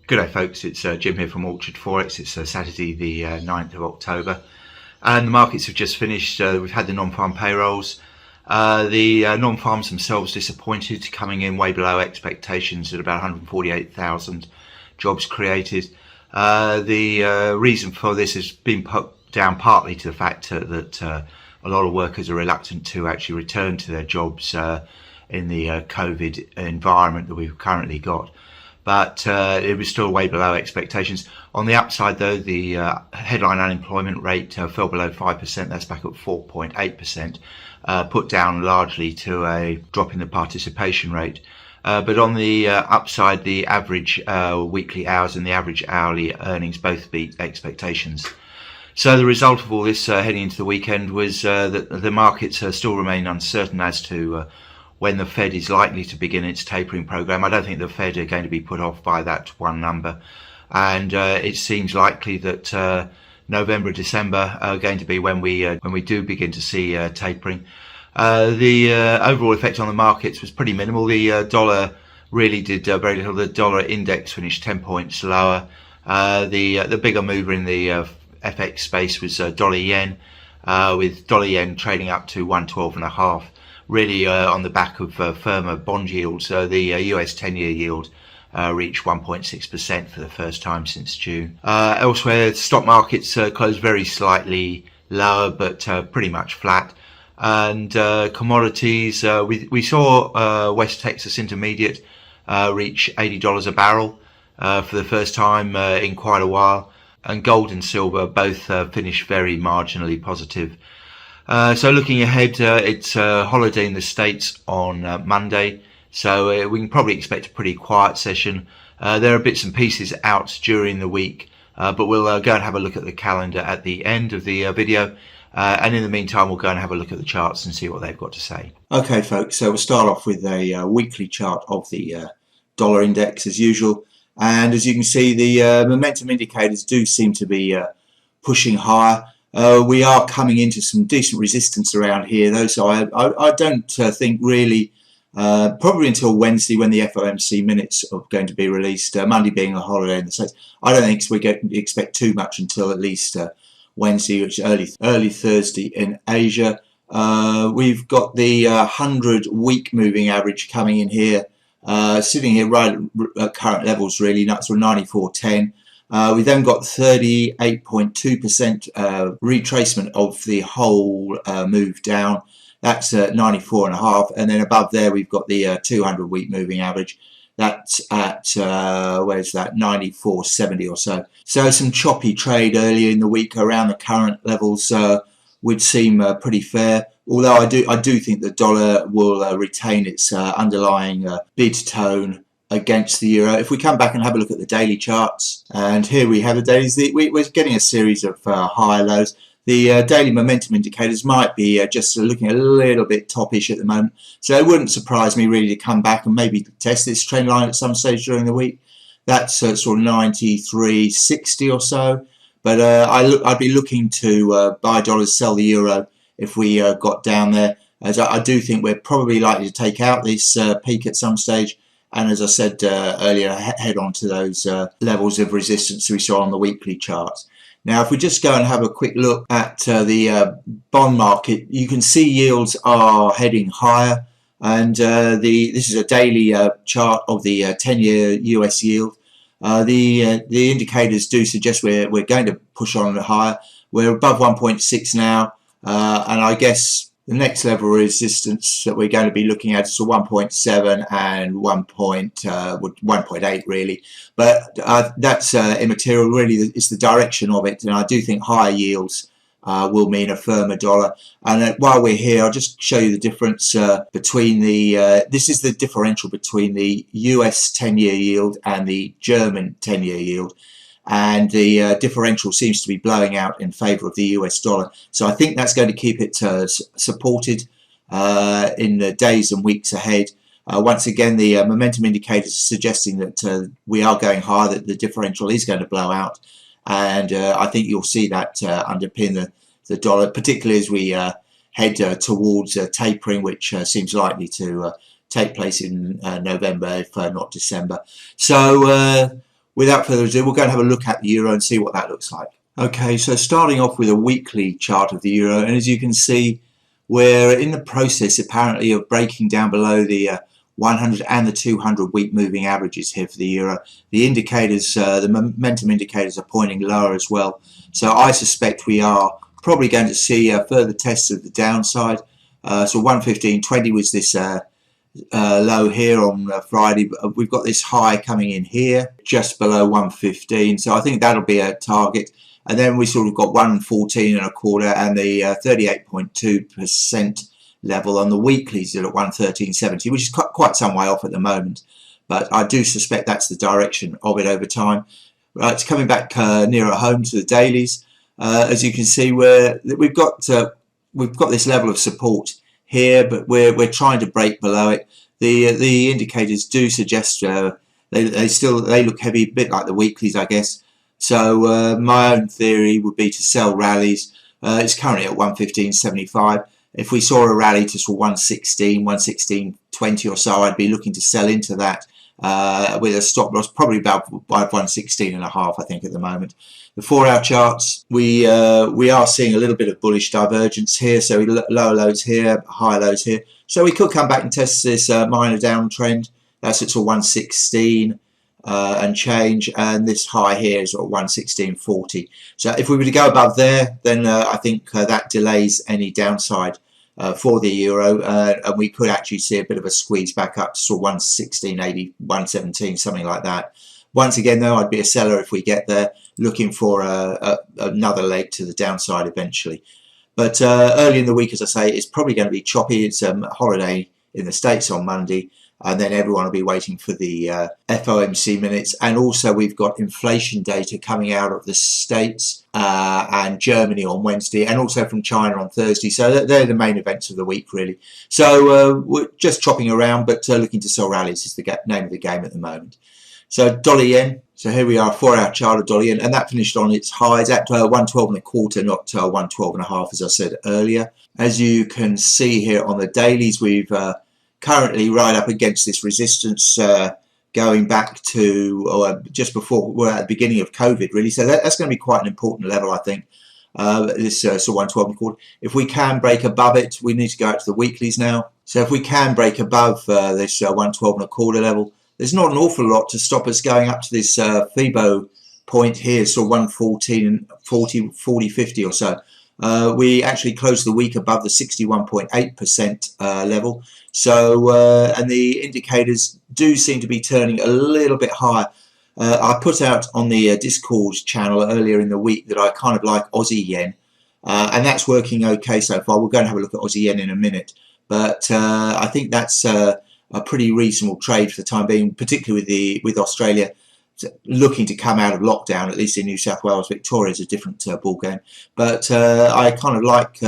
Good day folks, it's Jim here from Orchard Forex. It's Saturday the 9th of October and the markets have just finished. We've had the non-farm payrolls. The non-farms themselves disappointed, coming in way below expectations at about 148,000 jobs created. The reason for this has been put down partly to the fact that a lot of workers are reluctant to actually return to their jobs in the COVID environment that we've currently got. But it was still way below expectations. On the upside though, the headline unemployment rate fell below 5%, that's back at 4.8%, put down largely to a drop in the participation rate. But on the upside, the average weekly hours and the average hourly earnings both beat expectations. So the result of all this heading into the weekend was that the markets still remain uncertain as to when the Fed is likely to begin its tapering program. I don't think the Fed are going to be put off by that one number, and it seems likely that November, December are going to be when we do begin to see tapering. The overall effect on the markets was pretty minimal. The dollar really did very little. The dollar index finished 10 points lower. The bigger mover in the FX space was dollar yen, with dollar yen trading up to 112.5. Really on the back of firmer bond yields. The US 10-year yield reached 1.6% for the first time since June. Elsewhere, stock markets closed very slightly lower, but pretty much flat. And commodities, we saw West Texas Intermediate reach $80 a barrel for the first time in quite a while. And gold and silver both finished very marginally positive. So looking ahead, it's a holiday in the States on Monday, so we can probably expect a pretty quiet session. There are bits and pieces out during the week, but we'll go and have a look at the calendar at the end of the video, and in the meantime we'll go and have a look at the charts and see what they've got to say. Okay folks, so we'll start off with a weekly chart of the dollar index as usual, and as you can see, the momentum indicators do seem to be pushing higher. We are coming into some decent resistance around here though, so I don't think really, probably until Wednesday when the FOMC Minutes are going to be released, Monday being a holiday in the States, I don't think we expect too much until at least Wednesday, which is early Thursday in Asia. We've got the 100-week moving average coming in here, sitting here right at current levels really, that's 94.10. We then got 38.2% retracement of the whole move down. That's at 94.5, and then above there we've got the 200-week moving average. That's at where's that, 94.70 or so. So some choppy trade earlier in the week around the current levels would seem pretty fair. Although I do think the dollar will retain its underlying bid tone against the euro. If we come back and have a look at the daily charts, and here we have the dailies, we're getting a series of higher lows. The daily momentum indicators might be just looking a little bit toppish at the moment, so it wouldn't surprise me really to come back and maybe test this trend line at some stage during the week. That's sort of 93.60 or so, but I'd be looking to buy dollars, sell the euro if we got down there, as I do think we're probably likely to take out this peak at some stage. And as I said earlier, head on to those levels of resistance we saw on the weekly charts. Now, if we just go and have a quick look at the bond market, you can see yields are heading higher. And this is a daily chart of the 10-year US yield. The indicators do suggest we're going to push on higher. We're above 1.6 now, and I guess the next level of resistance that we're going to be looking at is 1.7 and 1.8 really, but that's immaterial really. It's the direction of it, and I do think higher yields will mean a firmer dollar. And while we're here, I'll just show you the difference between the this is the differential between the US 10-year yield and the German 10-year yield, and the differential seems to be blowing out in favor of the US dollar. So I think that's going to keep it supported in the days and weeks ahead. Once again, the momentum indicators are suggesting that we are going higher, that the differential is going to blow out, and I think you'll see that underpin the dollar, particularly as we head towards tapering, which seems likely to take place in November, if not December. So without further ado, we'll go and have a look at the euro and see what that looks like. Okay, so starting off with a weekly chart of the euro, and as you can see, we're in the process apparently of breaking down below the 100 and the 200 week moving averages here for the euro. The indicators, the momentum indicators are pointing lower as well. So I suspect we are probably going to see further tests of the downside. So 115.20 was this low here on Friday. We've got this high coming in here just below 115. So I think that'll be a target. And then we sort of got 114.25 and the 38.2% level on the weeklies at 113.70, which is quite some way off at the moment. But I do suspect that's the direction of it over time. It's coming back nearer home to the dailies. As you can see, we've got this level of support here, but we're trying to break below it. The indicators do suggest they look heavy, a bit like the weeklies, I guess. So my own theory would be to sell rallies. It's currently at 115.75. If we saw a rally to sort of 116, 116.20 or so, I'd be looking to sell into that with a stop loss probably about 116.5, I think, at the moment. The 4-hour charts, we are seeing a little bit of bullish divergence here. So lower lows here, higher lows here. So we could come back and test this minor downtrend. That's at sort of 116. And change, and this high here is at 116.40. So if we were to go above there, then I think that delays any downside for the euro, and we could actually see a bit of a squeeze back up to sort of 116.80, 117, something like that. Once again, though, I'd be a seller if we get there, looking for another leg to the downside eventually. But early in the week, as I say, it's probably going to be choppy. It's a holiday in the States on Monday. And then everyone will be waiting for the FOMC minutes. And also we've got inflation data coming out of the States and Germany on Wednesday, and also from China on Thursday. So they're the main events of the week, really. So we're just chopping around, but looking to sell rallies is the name of the game at the moment. So dollar yen. So here we are, 4-hour chart of dollar yen, and that finished on its highs at 112.25, not 112.5, as I said earlier. As you can see here on the dailies, we've currently right up against this resistance going back to just before we're at the beginning of COVID, really. So that's going to be quite an important level, I think. This so 112.25. If we can break above it, we need to go out to the weeklies now. So if we can break above this 112.25 level, there's not an awful lot to stop us going up to this FIBO point here, so 114, 40, 50 or so. We actually closed the week above the 61.8% level. So, and the indicators do seem to be turning a little bit higher. I put out on the Discord channel earlier in the week that I kind of like Aussie yen, and that's working okay so far. We're going to have a look at Aussie yen in a minute, but I think that's a pretty reasonable trade for the time being, particularly with Australia looking to come out of lockdown, at least in New South Wales. Victoria is a different ball game, but I kind of like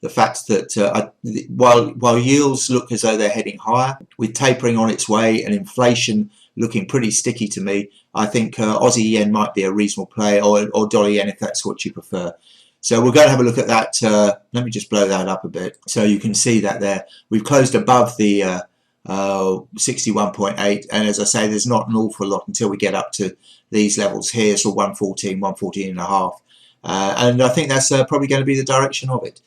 the fact that while yields look as though they're heading higher, with tapering on its way and inflation looking pretty sticky to me, I think Aussie yen might be a reasonable play, or dollar yen if that's what you prefer. So we're going to have a look at that. Let me just blow that up a bit so you can see that there. We've closed above the 61.8, and as I say, there's not an awful lot until we get up to these levels here, so 114, 114.5, and I think that's probably going to be the direction of it.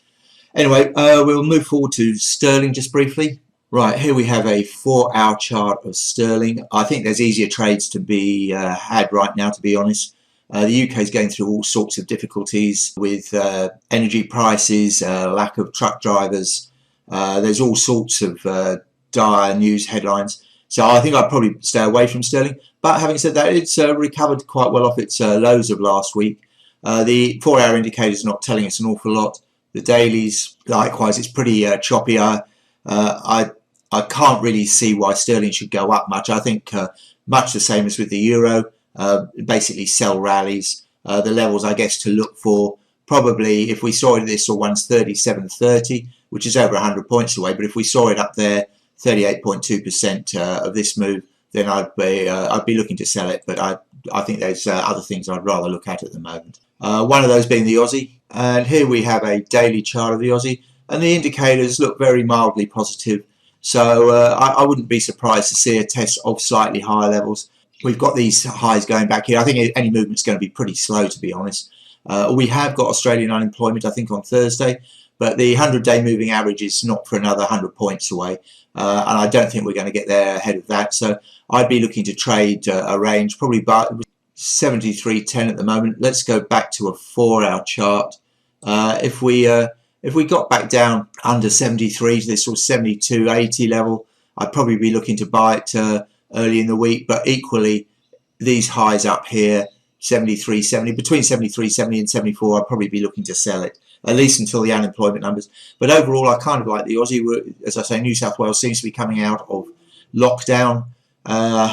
Anyway, we'll move forward to sterling just briefly. Right, here we have a 4-hour chart of sterling. I think there's easier trades to be had right now, to be honest. The UK is going through all sorts of difficulties with energy prices, lack of truck drivers. There's all sorts of dire news headlines. So I think I'd probably stay away from sterling. But having said that, it's recovered quite well off its lows of last week. The 4-hour indicator is not telling us an awful lot. The dailies, likewise, it's pretty choppy. I can't really see why sterling should go up much. I think much the same as with the euro, basically sell rallies. The levels, I guess, to look for, probably if we saw it at this or 137.30, which is over 100 points away, but if we saw it up there, 38.2% of this move, then I'd be looking to sell it. But I think there's other things I'd rather look at the moment. One of those being the Aussie, and here we have a daily chart of the Aussie, and the indicators look very mildly positive. So I wouldn't be surprised to see a test of slightly higher levels. we've got these highs going back here. I think any movement's going to be pretty slow, to be honest. We have got Australian unemployment, I think, on Thursday, but the 100-day moving average is not for another 100 points away, and I don't think we're going to get there ahead of that. So I'd be looking to trade a range, probably about 73.10 at the moment. Let's go back to a 4-hour chart. If we got back down under 73 to this sort of 72.80 level, I'd probably be looking to buy it early in the week. But equally, these highs up here, 73.70, between 73.70 and 74, I'd probably be looking to sell it, at least until the unemployment numbers. But overall, I kind of like the Aussie. As I say, New South Wales seems to be coming out of lockdown,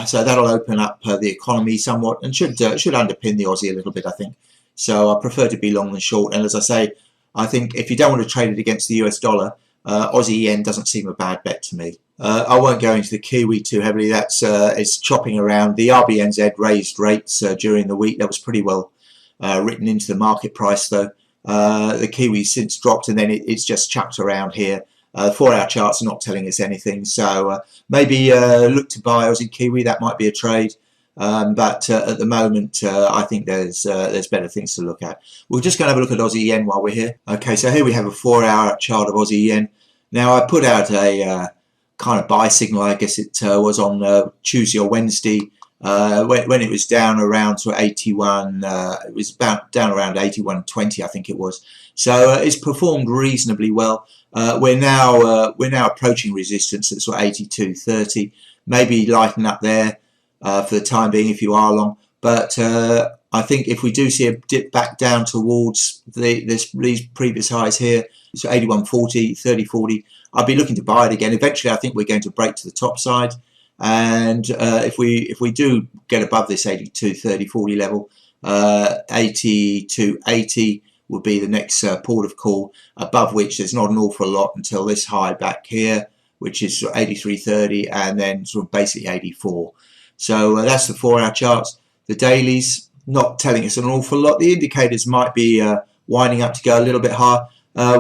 so that'll open up the economy somewhat and should underpin the Aussie a little bit, I think. So I prefer to be long than short. And as I say, I think if you don't want to trade it against the US dollar, Aussie yen doesn't seem a bad bet to me. I won't go into the Kiwi too heavily. That's it's chopping around. The RBNZ raised rates during the week. That was pretty well written into the market price, though. The Kiwi since dropped, and then it's just chucked around here. 4-hour charts are not telling us anything, so maybe look to buy Aussie Kiwi. That might be a trade. But at the moment, I think there's better things to look at. We're just going to have a look at Aussie yen while we're here. Okay, so here we have a 4-hour chart of Aussie yen. Now I put out a kind of buy signal, I guess it was on Tuesday or Wednesday, when it was down around sort of 81. It was about down around 81.20, I think it was. So it's performed reasonably well. We're now approaching resistance at sort of 82.30. Maybe lighten up there for the time being if you are long. But I think if we do see a dip back down towards these previous highs here, so 81.40, 30.40, I'll be looking to buy it again. Eventually, I think we're going to break to the top side, and if we do get above this 82.30.40 level, 82.80 will be the next port of call, above which there's not an awful lot until this high back here, which is 83.30, and then sort of basically 84. So that's the 4-hour charts. The dailies not telling us an awful lot. The indicators might be winding up to go a little bit higher.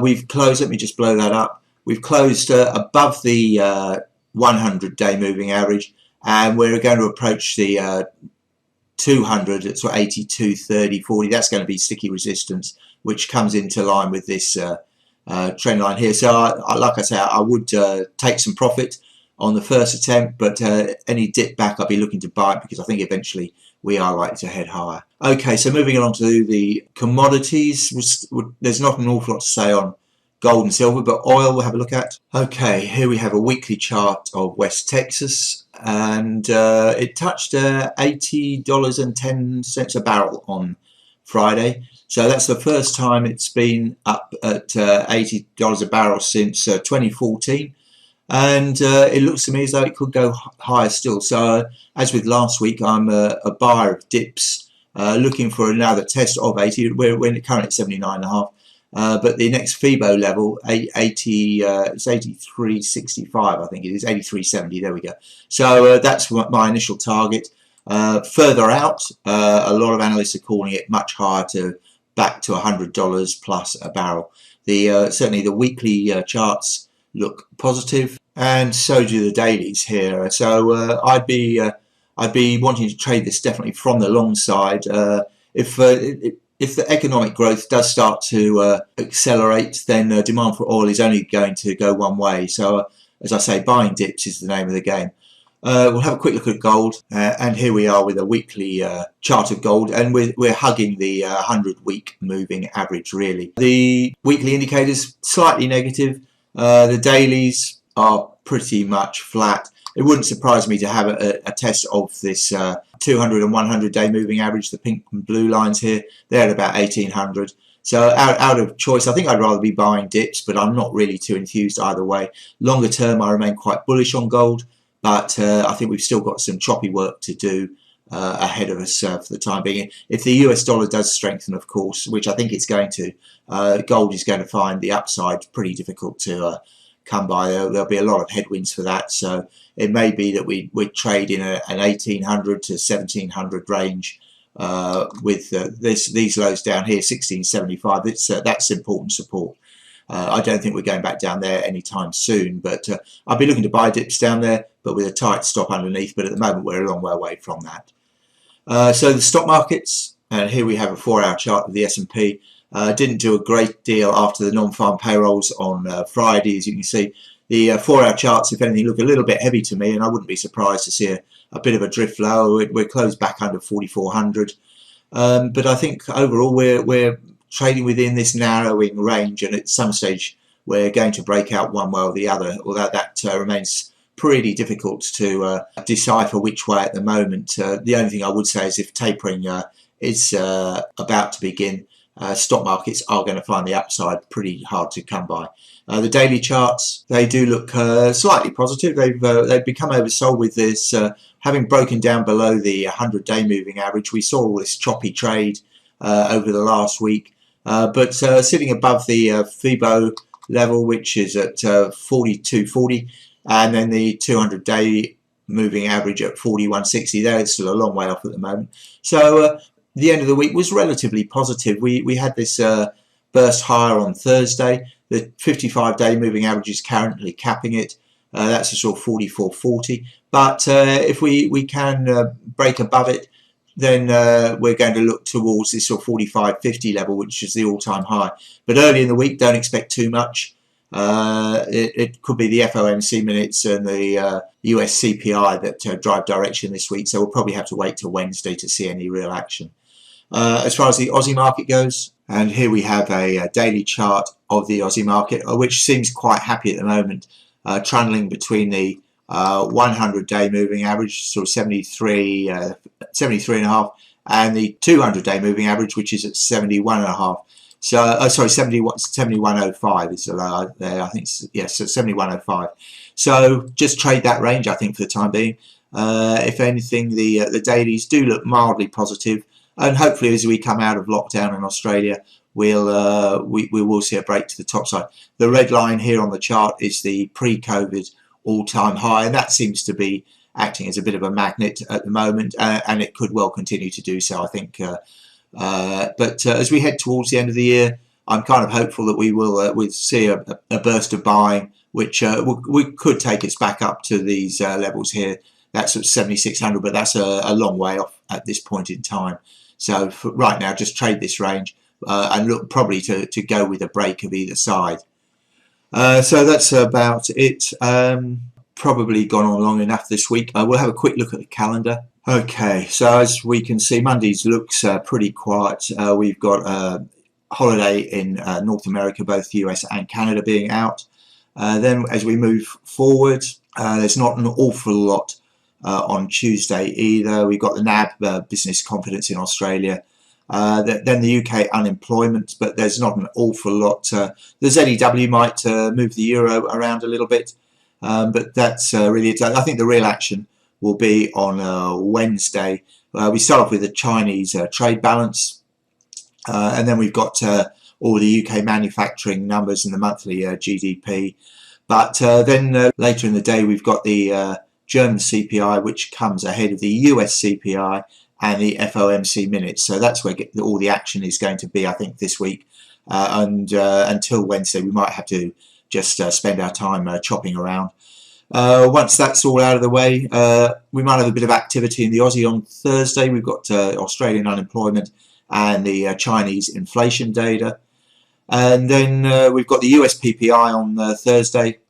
We've closed, let me just blow that up. We've closed above the 100-day moving average, and we're going to approach the 200 at sort of 82.30.40. That's going to be sticky resistance, which comes into line with this trend line here. So like I say, I would take some profit on the first attempt, but any dip back I'll be looking to buy it, because I think eventually we are likely to head higher. Okay, so moving along to the commodities, there's not an awful lot to say on gold and silver, but oil we'll have a look at. Okay, here we have a weekly chart of West Texas, and it touched $80.10 a barrel on Friday. So that's the first time it's been up at $80 a barrel since 2014. And it looks to me as though it could go higher still. So as with last week, I'm a buyer of dips, looking for another test of 80. We're currently at 79.5. But the next FIBO level, 80, it's 83.65, I think it is, 83.70, there we go. So that's my initial target. Further out, a lot of analysts are calling it much higher, back to $100 plus a barrel. Certainly the weekly charts look positive, and so do the dailies here. So I'd be wanting to trade this definitely from the long side. If the economic growth does start to accelerate, then demand for oil is only going to go one way. So as I say, buying dips is the name of the game. We'll have a quick look at gold, and here we are with a weekly chart of gold, and we're hugging the 100-week moving average, really. The weekly indicators slightly negative. The dailies are pretty much flat. It wouldn't surprise me to have a test of this 200 and 100-day moving average, the pink and blue lines here. They're at about 1800. So out of choice, I think I'd rather be buying dips, but I'm not really too enthused either way. Longer term, I remain quite bullish on gold, but I think we've still got some choppy work to do ahead of us for the time being. If the US dollar does strengthen, of course, which I think it's going to, gold is going to find the upside pretty difficult to come by. There'll be a lot of headwinds for that, so it may be that we trade in an 1800 to 1700 range with these lows down here, 1675. That's important support. I don't think we're going back down there anytime soon, but I'll be looking to buy dips down there, but with a tight stop underneath. But at the moment, we're a long way away from that. So the stock markets, and here we have a 4-hour chart of the S&P, didn't do a great deal after the non-farm payrolls on Friday. As you can see, the 4-hour charts, if anything, look a little bit heavy to me, and I wouldn't be surprised to see a bit of a drift lower. We're closed back under 4,400, but I think overall we're trading within this narrowing range, and at some stage we're going to break out one way or the other, although that remains pretty difficult to decipher which way at the moment. The only thing I would say is if tapering is about to begin, stock markets are going to find the upside pretty hard to come by. The daily charts, they do look slightly positive. They've become oversold with this having broken down below the 100-day moving average. We saw all this choppy trade over the last week, but sitting above the FIBO level, which is at 42.40, and then the 200-day moving average at 41.60. There, it's still a long way off at the moment. So the end of the week was relatively positive. We had this burst higher on Thursday. The 55-day moving average is currently capping it. That's a sort of 44.40. But if we can break above it, then we're going to look towards this sort of 45.50 level, which is the all-time high. But early in the week, don't expect too much. It could be the FOMC minutes and the US CPI that drive direction this week, so we'll probably have to wait till Wednesday to see any real action. As far as the Aussie market goes, and here we have a daily chart of the Aussie market, which seems quite happy at the moment, trundling between the 100-day moving average, sort of 73.5, and the 200-day moving average, which is at 71.5. So, sorry, 71.05 is the low there. I think, yes, so 71.05. So just trade that range, I think, for the time being. If anything, the dailies do look mildly positive, and hopefully, as we come out of lockdown in Australia, we will see a break to the top side. The red line here on the chart is the pre-COVID all-time high, and that seems to be acting as a bit of a magnet at the moment, and it could well continue to do so, I think. But as we head towards the end of the year, I'm kind of hopeful that we will we'll see a burst of buying, which we could take us back up to these levels here. That's at 7,600, but that's a long way off at this point in time. So for right now, just trade this range and look probably to go with a break of either side. So that's about it. Probably gone on long enough this week. We'll have a quick look at the calendar. Okay, so as we can see, Mondays looks pretty quiet. We've got a holiday in North America, both US and Canada being out. Then as we move forward, there's not an awful lot on Tuesday either. We've got the NAB business confidence in Australia. Then the UK unemployment, but there's not an awful lot. The ZEW might move the euro around a little bit, but that's really it. I think the real action will be on Wednesday. We start off with the Chinese trade balance, and then we've got all the UK manufacturing numbers and the monthly GDP. But then later in the day, we've got the German CPI, which comes ahead of the US CPI and the FOMC minutes. So that's where all the action is going to be, I think, this week. And until Wednesday, we might have to just spend our time chopping around. Once that's all out of the way, we might have a bit of activity in the Aussie on Thursday. We've got Australian unemployment and the Chinese inflation data. And then we've got the US PPI on Thursday,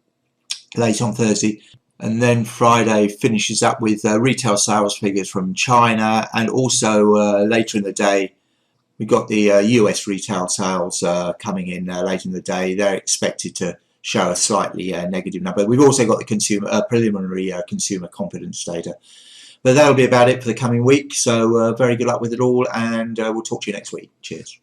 late on Thursday. And then Friday finishes up with retail sales figures from China, and also later in the day we've got the US retail sales coming in later in the day. They're expected to show a slightly negative number. We've also got the consumer preliminary consumer confidence data. But that'll be about it for the coming week. So very good luck with it all, and we'll talk to you next week. Cheers.